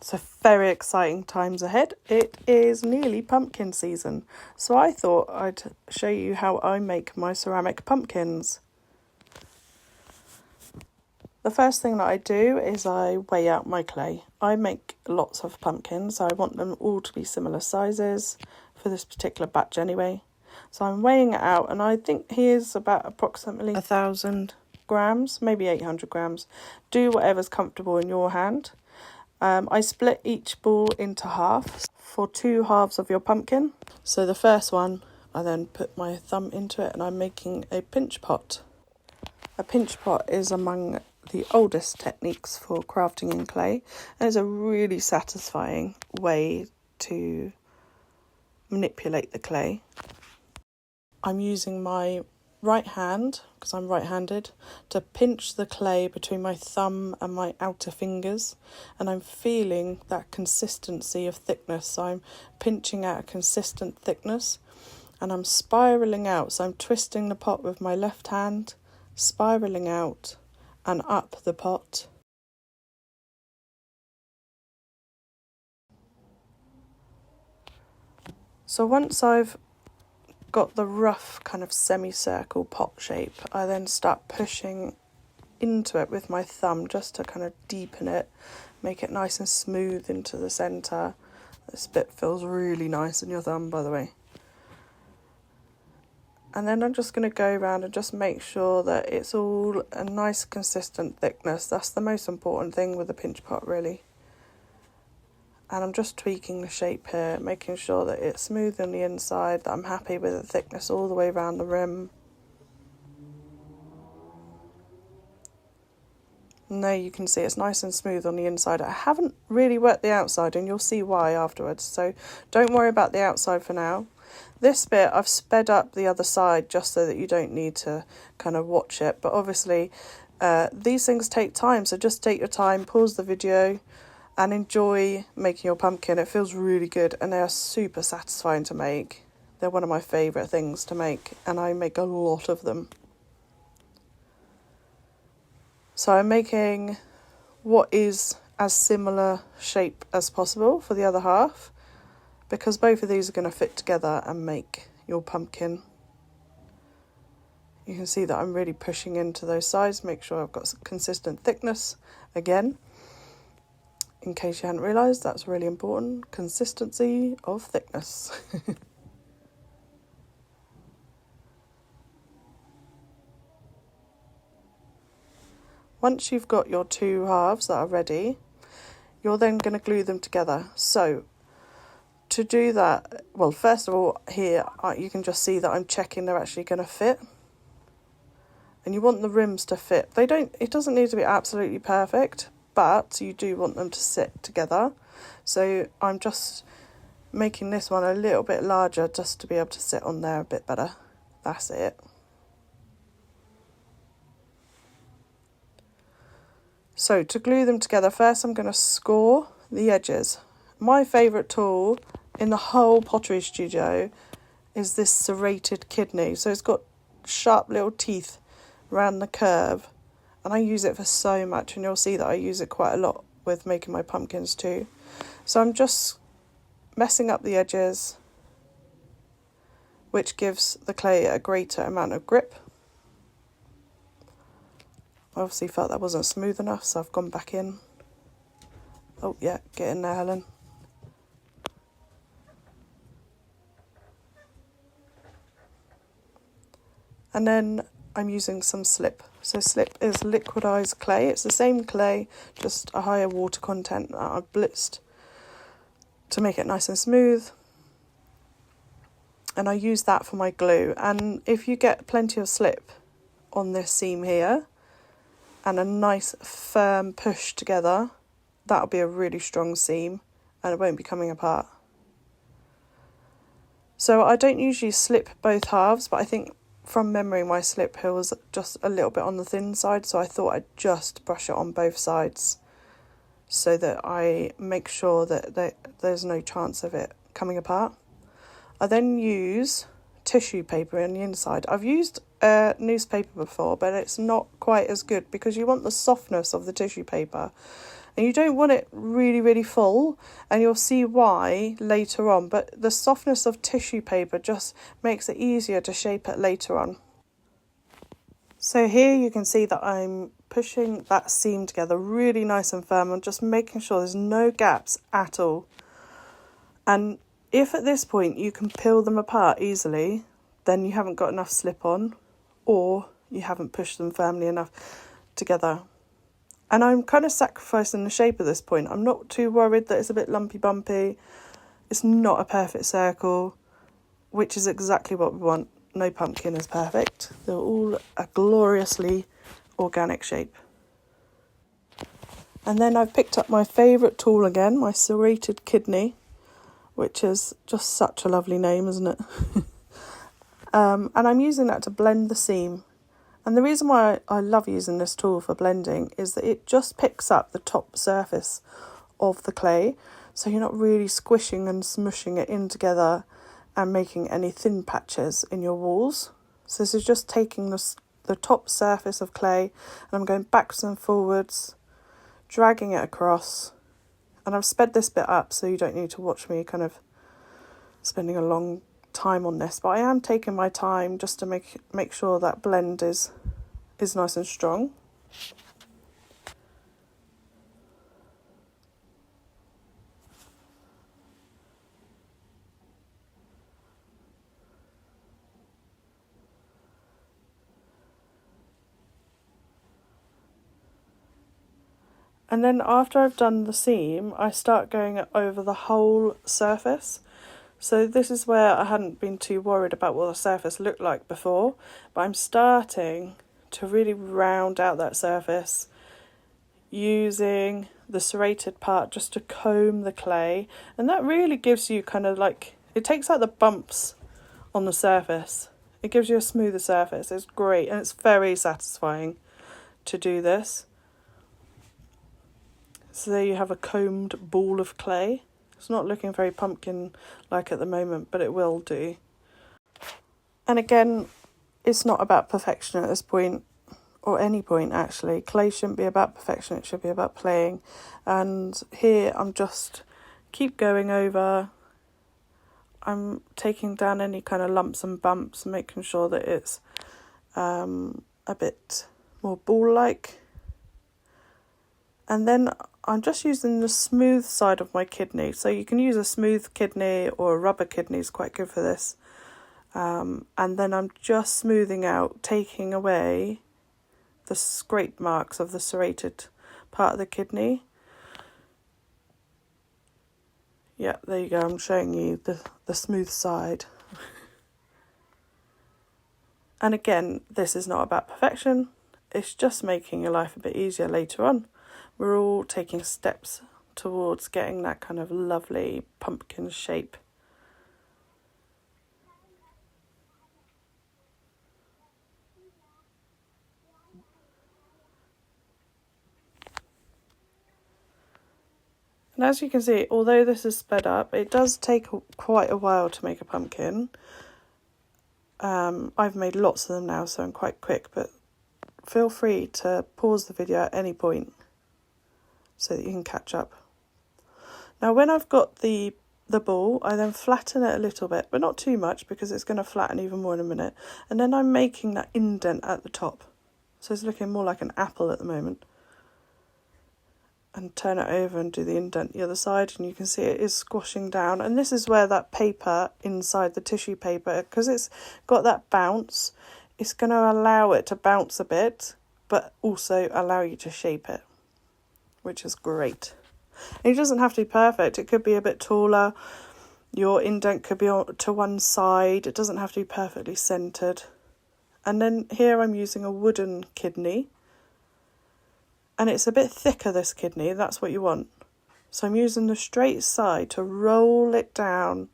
So very exciting times ahead. It is nearly pumpkin season, so I thought I'd show you how I make my ceramic pumpkins. The first thing that I do is I weigh out my clay. I make lots of pumpkins, so I want them all to be similar sizes for this particular batch anyway. So I'm weighing it out, and I think here's about approximately 1,000 grams, maybe 800 grams. Do whatever's comfortable in your hand. I split each ball into halves for 2 halves of your pumpkin. So the first one, I then put my thumb into it and I'm making a pinch pot. A pinch pot is among the oldest techniques for crafting in clay, and is a really satisfying way to manipulate the clay. I'm using my right hand, because I'm right-handed, to pinch the clay between my thumb and my outer fingers, and I'm feeling that consistency of thickness. So I'm pinching out a consistent thickness and I'm spiralling out. So I'm twisting the pot with my left hand, spiralling out and up the pot. So once I've got the rough kind of semicircle pot shape, I then start pushing into it with my thumb just to kind of deepen it, make it nice and smooth into the centre. This bit feels really nice in your thumb, by the way. And then I'm just going to go around and just make sure that it's all a nice consistent thickness. That's the most important thing with the pinch pot, really. And I'm just tweaking the shape here, making sure that it's smooth on the inside, that I'm happy with the thickness all the way around the rim. And there you can see it's nice and smooth on the inside. I haven't really worked the outside, and you'll see why afterwards, so don't worry about the outside for now. This bit I've sped up the other side just so that you don't need to kind of watch it, but obviously these things take time, so just take your time, pause the video and enjoy making your pumpkin. It feels really good and they are super satisfying to make. They're one of my favourite things to make, and I make a lot of them. So I'm making what is as similar shape as possible for the other half, because both of these are going to fit together and make your pumpkin. You can see that I'm really pushing into those sides, make sure I've got some consistent thickness again. In case you hadn't realised, that's really important. Consistency of thickness. Once you've got your 2 halves that are ready, you're then going to glue them together. So to do that, well, first of all, here you can just see that I'm checking they're actually going to fit. And you want the rims to fit. It doesn't need to be absolutely perfect, but you do want them to sit together. So I'm just making this one a little bit larger just to be able to sit on there a bit better. That's it. So to glue them together, first I'm going to score the edges. My favourite tool in the whole pottery studio is this serrated kidney. So it's got sharp little teeth around the curve, and I use it for so much, and you'll see that I use it quite a lot with making my pumpkins too. So I'm just messing up the edges, which gives the clay a greater amount of grip. I obviously felt that wasn't smooth enough, so I've gone back in. Oh yeah, get in there, Helen. And then I'm using some slip. So slip is liquidized clay. It's the same clay, just a higher water content that I've blitzed to make it nice and smooth. And I use that for my glue. And if you get plenty of slip on this seam here and a nice firm push together, that'll be a really strong seam and it won't be coming apart. So I don't usually slip both halves, but I think from memory my slip here was just a little bit on the thin side, so I thought I'd just brush it on both sides so that I make sure that there's no chance of it coming apart. I then use tissue paper on the inside. I've used newspaper before, but it's not quite as good because you want the softness of the tissue paper, And you don't want it really, really full, and you'll see why later on. But the softness of tissue paper just makes it easier to shape it later on. So here you can see that I'm pushing that seam together really nice and firm. I'm just making sure there's no gaps at all. And if at this point you can peel them apart easily, then you haven't got enough slip on, or you haven't pushed them firmly enough together. And I'm kind of sacrificing the shape at this point. I'm not too worried that it's a bit lumpy bumpy. It's not a perfect circle, which is exactly what we want. No pumpkin is perfect. They're all a gloriously organic shape. And then I've picked up my favourite tool again, my serrated kidney, which is just such a lovely name, isn't it? And I'm using that to blend the seam. And the reason why I love using this tool for blending is that it just picks up the top surface of the clay, so you're not really squishing and smushing it in together and making any thin patches in your walls. So this is just taking the top surface of clay, and I'm going backwards and forwards, dragging it across. And I've sped this bit up so you don't need to watch me kind of spending a long time on this, but I am taking my time just to make sure that blend is nice and strong. And then after I've done the seam, I start going over the whole surface. So this is where I hadn't been too worried about what the surface looked like before, but I'm starting to really round out that surface using the serrated part just to comb the clay. And that really gives you kind of like, it takes out the bumps on the surface. It gives you a smoother surface. It's great, and it's very satisfying to do this. So there you have a combed ball of clay. It's not looking very pumpkin-like at the moment, but it will do. And again, it's not about perfection at this point, or any point actually. Clay shouldn't be about perfection, it should be about playing. And here I'm just keep going over. I'm taking down any kind of lumps and bumps, making sure that it's a bit more ball-like. And then I'm just using the smooth side of my kidney. So you can use a smooth kidney, or a rubber kidney is quite good for this. And then I'm just smoothing out, taking away the scrape marks of the serrated part of the kidney. Yeah, there you go. I'm showing you the smooth side. And again, this is not about perfection. It's just making your life a bit easier later on. We're all taking steps towards getting that kind of lovely pumpkin shape. And as you can see, although this is sped up, it does take quite a while to make a pumpkin. I've made lots of them now, so I'm quite quick, but feel free to pause the video at any point so that you can catch up. Now when I've got the ball, I then flatten it a little bit, but not too much because it's going to flatten even more in a minute. And then I'm making that indent at the top. So it's looking more like an apple at the moment. And turn it over and do the indent the other side, and you can see it is squashing down. And this is where that paper inside the tissue paper, because it's got that bounce, it's going to allow it to bounce a bit, but also allow you to shape it, which is great. And it doesn't have to be perfect. It could be a bit taller. Your indent could be to one side. It doesn't have to be perfectly centred. And then here I'm using a wooden kidney. And it's a bit thicker, this kidney. That's what you want. So I'm using the straight side to roll it down,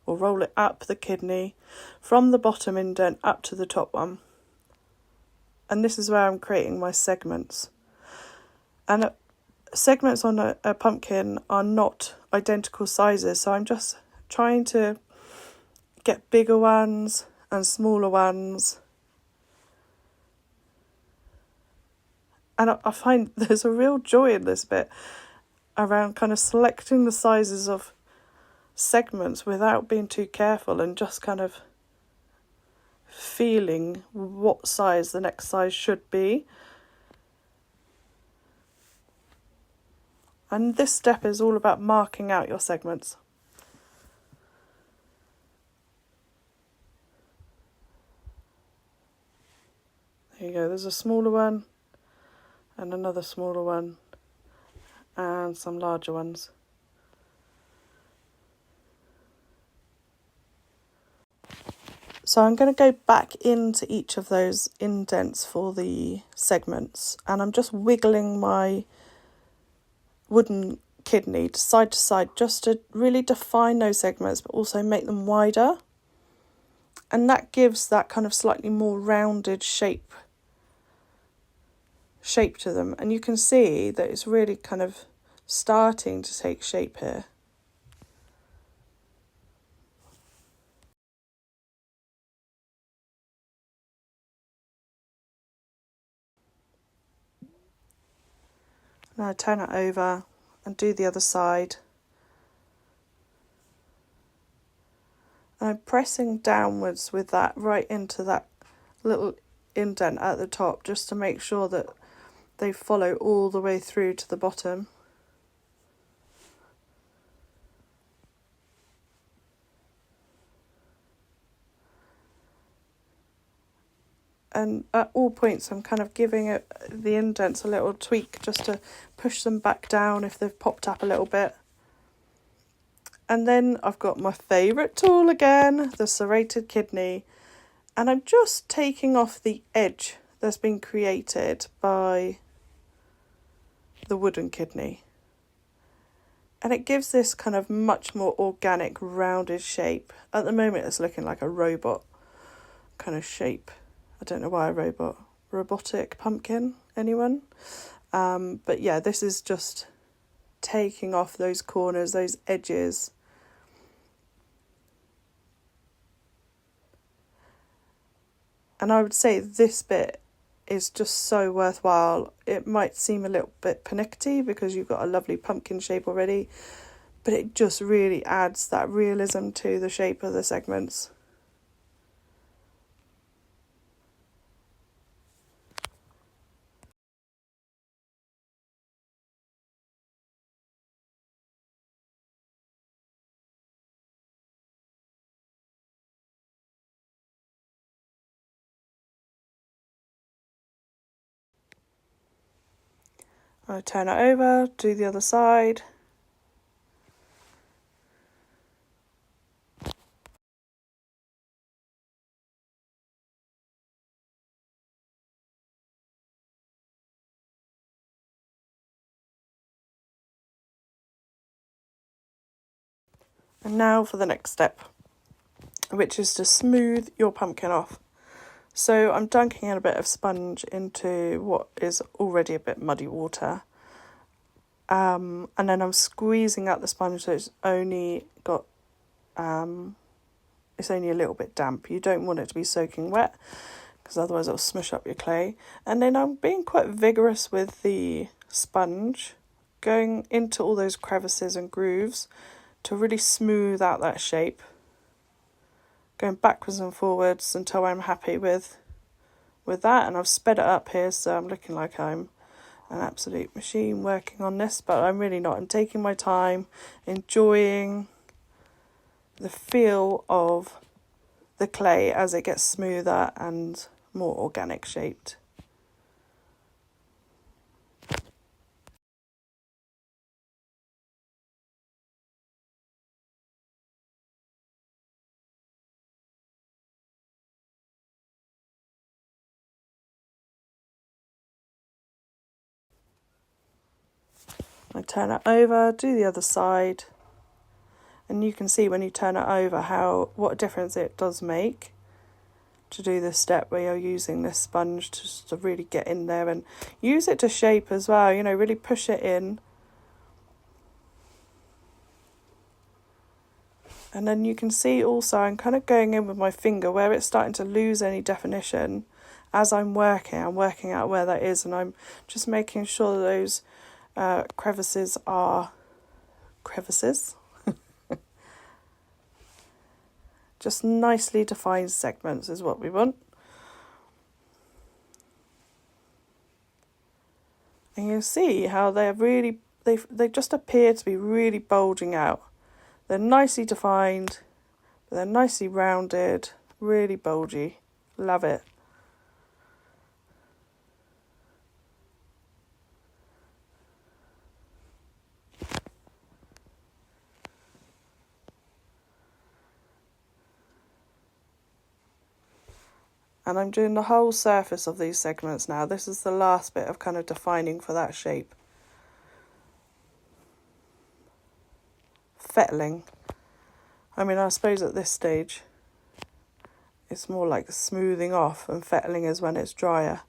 or roll it up the kidney from the bottom indent up to the top one. And this is where I'm creating my segments. And segments on a pumpkin are not identical sizes, so I'm just trying to get bigger ones and smaller ones. And I find there's a real joy in this bit. around kind of selecting the sizes of segments without being too careful, and just kind of feeling what size the next size should be. And this step is all about marking out your segments. There you go, there's a smaller one and another smaller one and some larger ones. So I'm going to go back into each of those indents for the segments, and I'm just wiggling my wooden kidney to side just to really define those segments but also make them wider, and that gives that kind of slightly more rounded shape to them, and you can see that it's really kind of starting to take shape here. Now I turn it over and do the other side. And I'm pressing downwards with that right into that little indent at the top, just to make sure that they follow all the way through to the bottom. And at all points I'm kind of giving it the indents a little tweak just to push them back down if they've popped up a little bit. And then I've got my favourite tool again, the serrated kidney, and I'm just taking off the edge that's been created by the wooden kidney. And it gives this kind of much more organic, rounded shape. At the moment it's looking like a robot kind of shape. I don't know why a robot. Robotic pumpkin, anyone? But yeah, this is just taking off those corners, those edges. And I would say this bit is just so worthwhile. It might seem a little bit pernickety because you've got a lovely pumpkin shape already, but it just really adds that realism to the shape of the segments. I turn it over, do the other side. And now for the next step, which is to smooth your pumpkin off. So I'm dunking in a bit of sponge into what is already a bit muddy water. And then I'm squeezing out the sponge so it's only got, it's only a little bit damp. You don't want it to be soaking wet because otherwise it'll smush up your clay. And then I'm being quite vigorous with the sponge, going into all those crevices and grooves to really smooth out that shape. Going backwards and forwards until I'm happy with that, and I've sped it up here so I'm looking like I'm an absolute machine working on this, but I'm really not. I'm taking my time, enjoying the feel of the clay as it gets smoother and more organic shaped. I turn it over, do the other side, and you can see when you turn it over what a difference it does make to do this step where you're using this sponge to really get in there and use it to shape as well, you know, really push it in. And then you can see also I'm kind of going in with my finger where it's starting to lose any definition. As I'm working out where that is, and I'm just making sure that those Crevices are crevices. Just nicely defined segments is what we want. And you'll see how they're really, they just appear to be really bulging out. They're nicely defined, but they're nicely rounded, really bulgy. Love it. And I'm doing the whole surface of these segments now. This is the last bit of kind of defining for that shape. Fettling. I mean, I suppose at this stage, it's more like smoothing off, and fettling is when it's drier.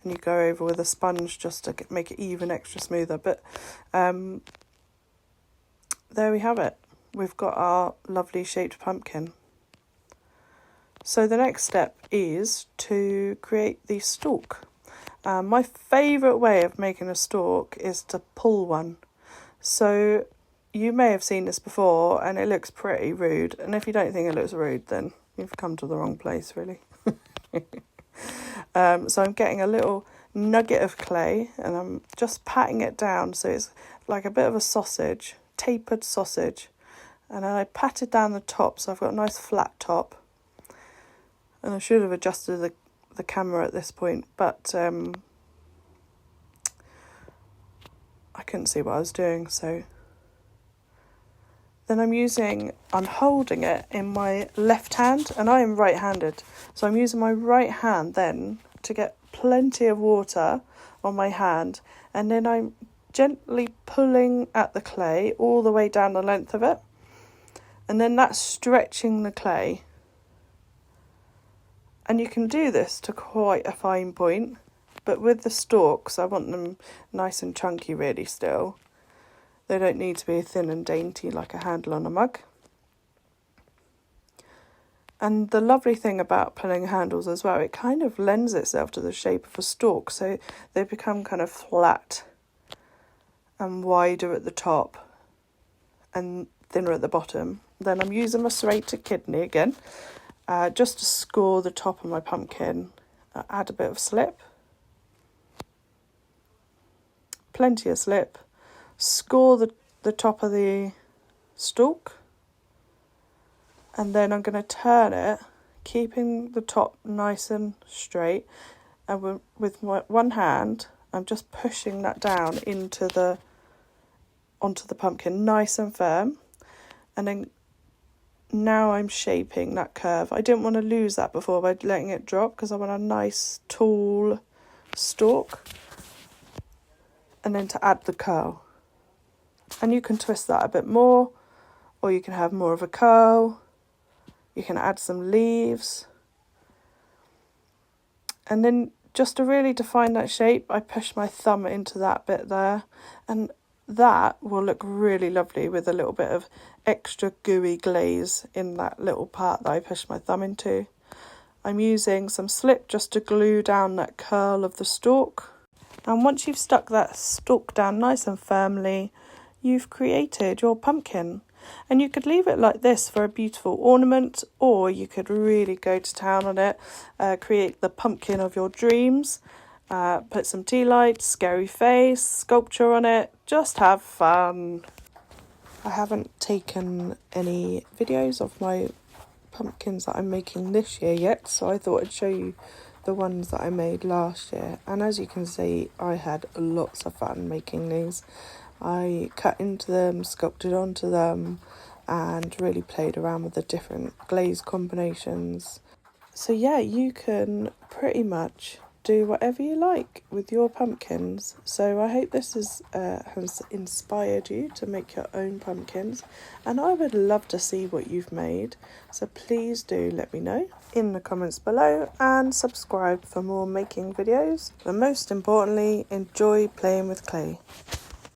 And you go over with a sponge just to make it even extra smoother. But there we have it. We've got our lovely shaped pumpkin. So the next step is to create the stalk. My favourite way of making a stalk is to pull one. So you may have seen this before and it looks pretty rude. And if you don't think it looks rude, then you've come to the wrong place, really. So I'm getting a little nugget of clay and I'm just patting it down so it's like a bit of a sausage, tapered sausage. And then I pat it down the top so I've got a nice flat top. And I should have adjusted the camera at this point, but I couldn't see what I was doing, so then I'm holding it in my left hand, and I am right-handed, so I'm using my right hand then to get plenty of water on my hand, and then I'm gently pulling at the clay all the way down the length of it, and then that's stretching the clay. And you can do this to quite a fine point, but with the stalks, I want them nice and chunky really still. They don't need to be thin and dainty like a handle on a mug. And the lovely thing about pulling handles as well, it kind of lends itself to the shape of a stalk, so they become kind of flat and wider at the top and thinner at the bottom. Then I'm using my serrated kidney again. Just to score the top of my pumpkin, add a bit of slip, plenty of slip, score the top of the stalk, and then I'm going to turn it, keeping the top nice and straight, and with my one hand, I'm just pushing that down onto the pumpkin, nice and firm, and then now I'm shaping that curve. I didn't want to lose that before by letting it drop because I want a nice tall stalk. And then to add the curl. And you can twist that a bit more, or you can have more of a curl. You can add some leaves. And then just to really define that shape, I push my thumb into that bit there, and that will look really lovely with a little bit of extra gooey glaze in that little part that I pushed my thumb into. I'm using some slip just to glue down that curl of the stalk. And once you've stuck that stalk down nice and firmly, you've created your pumpkin. And you could leave it like this for a beautiful ornament, or you could really go to town on it, create the pumpkin of your dreams. Put some tea lights, scary face, sculpture on it, just have fun. I haven't taken any videos of my pumpkins that I'm making this year yet, so I thought I'd show you the ones that I made last year. And as you can see, I had lots of fun making these. I cut into them, sculpted onto them, and really played around with the different glaze combinations. So yeah, you can pretty much do whatever you like with your pumpkins. So I hope this has inspired you to make your own pumpkins, and I would love to see what you've made, so please do let me know in the comments below, and subscribe for more making videos. But most importantly, enjoy playing with clay.